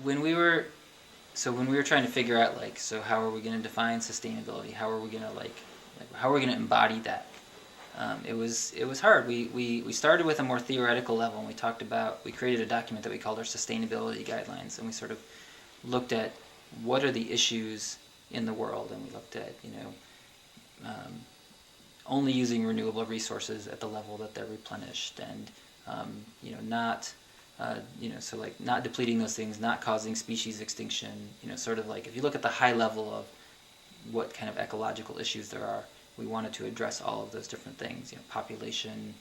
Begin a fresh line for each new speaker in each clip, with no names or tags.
when we were when we were trying to figure out so how are we going to define sustainability? How are we going to how are we going to embody that? It was hard. We started with a more theoretical level, and we created a document that we called our sustainability guidelines, and we sort of looked at what are the issues in the world, and we looked at only using renewable resources at the level that they're replenished, and not not depleting those things, not causing species extinction. Sort of if you look at the high level of what kind of ecological issues there are, we wanted to address all of those different things, population,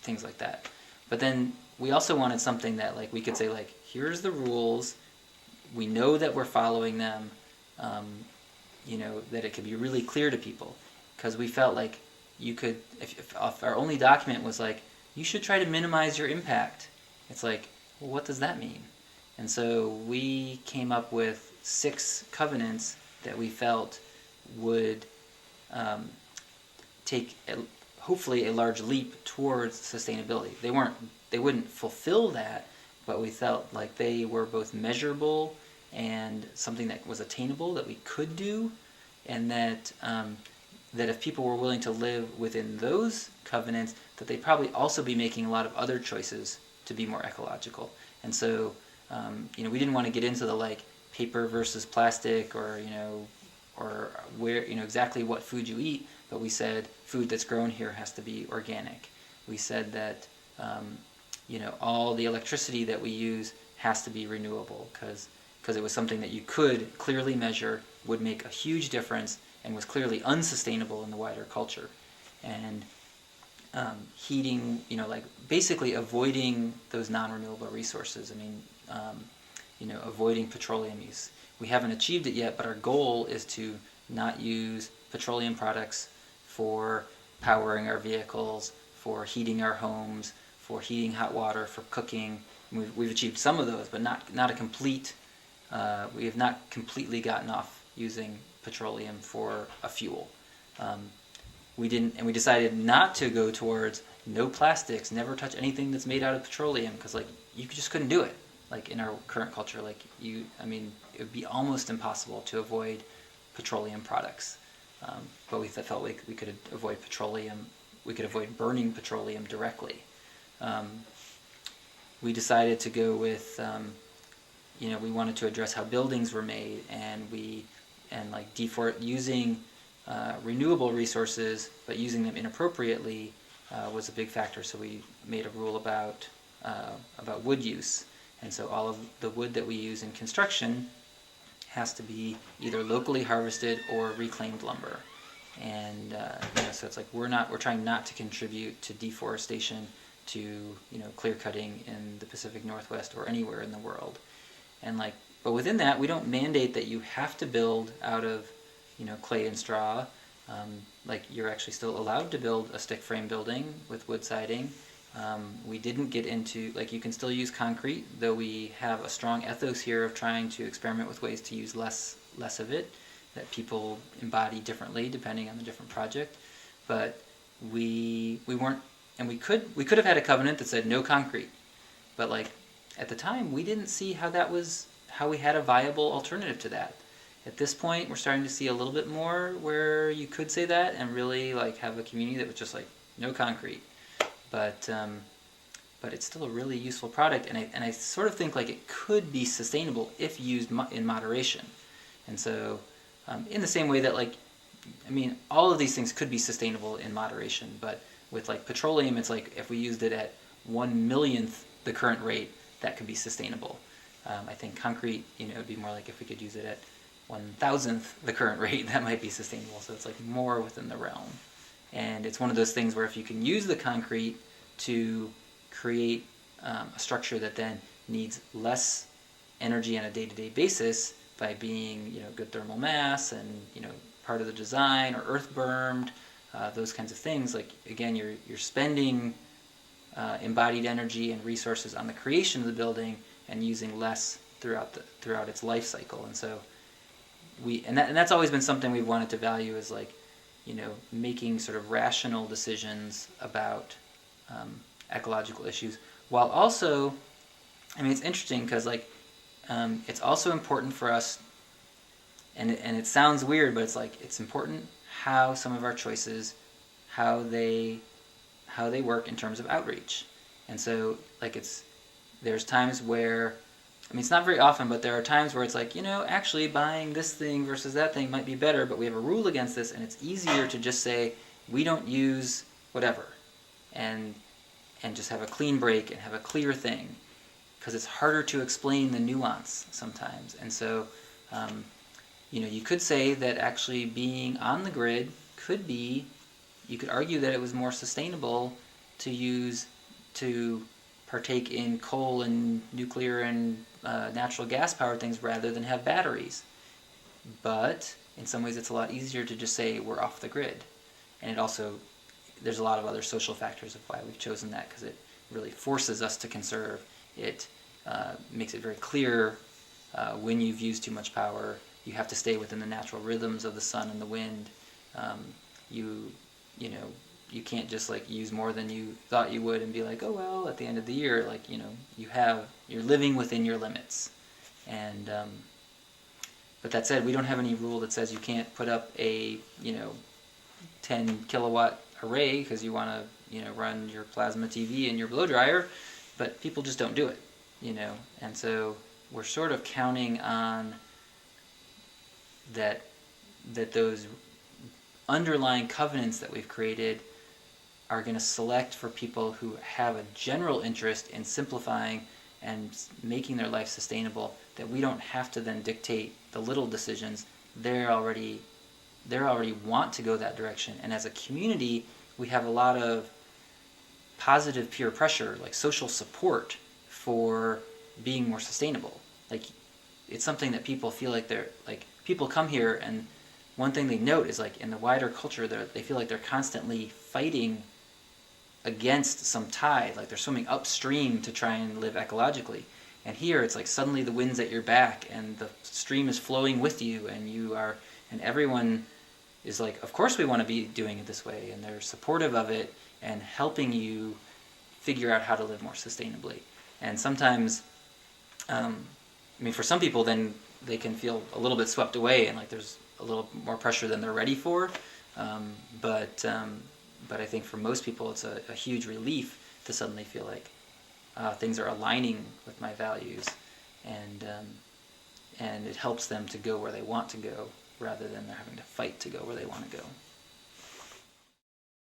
things like that. But then we also wanted something that we could say here's the rules, we know that we're following them, that it could be really clear to people, because we felt like you could, if our only document was you should try to minimize your impact, it's well, what does that mean? And so we came up with 6 covenants that we felt would take hopefully a large leap towards sustainability. They wouldn't fulfill that, but we felt like they were both measurable and something that was attainable that we could do, and that that if people were willing to live within those covenants, that they'd probably also be making a lot of other choices to be more ecological. And so we didn't want to get into the paper versus plastic, or where exactly what food you eat, but we said food that's grown here has to be organic. We said that all the electricity that we use has to be renewable, because it was something that you could clearly measure, would make a huge difference, and was clearly unsustainable in the wider culture. And heating, basically avoiding those non-renewable resources. I mean, avoiding petroleum use. We haven't achieved it yet, but our goal is to not use petroleum products for powering our vehicles, for heating our homes, for heating hot water, for cooking. We've achieved some of those, but not a complete. We have not completely gotten off using petroleum for a fuel. We decided not to go towards no plastics, never touch anything that's made out of petroleum, because you just couldn't do it. In our current culture, it would be almost impossible to avoid petroleum products. But we felt like we could avoid petroleum. We could avoid burning petroleum directly. We decided to go with, we wanted to address how buildings were made, and using renewable resources, but using them inappropriately was a big factor. So we made a rule about wood use. And so all of the wood that we use in construction has to be either locally harvested or reclaimed lumber. And so it's we're trying not to contribute to deforestation, to clear cutting in the Pacific Northwest or anywhere in the world. And but within that, we don't mandate that you have to build out of clay and straw. You're actually still allowed to build a stick frame building with wood siding. We didn't get into, you can still use concrete, though we have a strong ethos here of trying to experiment with ways to use less of it, that people embody differently depending on the different project. But we weren't, and we could have had a covenant that said no concrete, but at the time we didn't see how we had a viable alternative to that. At this point, we're starting to see a little bit more where you could say that and really have a community that was just no concrete. But it's still a really useful product, and I sort of think it could be sustainable if used in moderation. And so, in the same way that all of these things could be sustainable in moderation, but with petroleum, it's if we used it at 1/1,000,000th the current rate, that could be sustainable. I think concrete, it would be more if we could use it at 1,000th the current rate, that might be sustainable. So it's more within the realm. And it's one of those things where if you can use the concrete to create a structure that then needs less energy on a day-to-day basis by being good thermal mass and part of the design, or earth bermed, those kinds of things, again you're spending embodied energy and resources on the creation of the building and using less throughout its life cycle. And so that's always been something we've wanted to value, is making sort of rational decisions about ecological issues, while also I mean, it's interesting because it's also important for us, and it sounds weird, but it's important how some of our choices, how they work in terms of outreach. And so there's times where, I mean, it's not very often, but there are times where it's actually buying this thing versus that thing might be better, but we have a rule against this, and it's easier to just say we don't use whatever, and just have a clean break and have a clear thing, because it's harder to explain the nuance sometimes. And so, you could say that actually being on the grid you could argue that it was more sustainable to partake in coal and nuclear and natural gas powered things rather than have batteries. But in some ways it's a lot easier to just say we're off the grid. And there's a lot of other social factors of why we've chosen that, because it really forces us to conserve. It makes it very clear when you've used too much power. You have to stay within the natural rhythms of the sun and the wind. You can't just use more than you thought you would and be like, oh well, at the end of the year, you're living within your limits. And but that said, we don't have any rule that says you can't put up a 10 kilowatt array because you want to run your plasma TV and your blow dryer, but people just don't do it, and so we're sort of counting on that those underlying covenants that we've created are going to select for people who have a general interest in simplifying and making their life sustainable, that we don't have to then dictate the little decisions. They already want to go that direction. And as a community, we have a lot of positive peer pressure, social support for being more sustainable. It's something that people feel people come here, and one thing they note is in the wider culture, they feel like they're constantly fighting against some tide, they're swimming upstream to try and live ecologically. And here it's suddenly the wind's at your back and the stream is flowing with you, and everyone is of course we want to be doing it this way, and they're supportive of it and helping you figure out how to live more sustainably. And sometimes, for some people, then they can feel a little bit swept away, and there's a little more pressure than they're ready for. But I think for most people, it's a huge relief to suddenly feel things are aligning with my values, and it helps them to go where they want to go rather than they're having to fight to go where they want to go.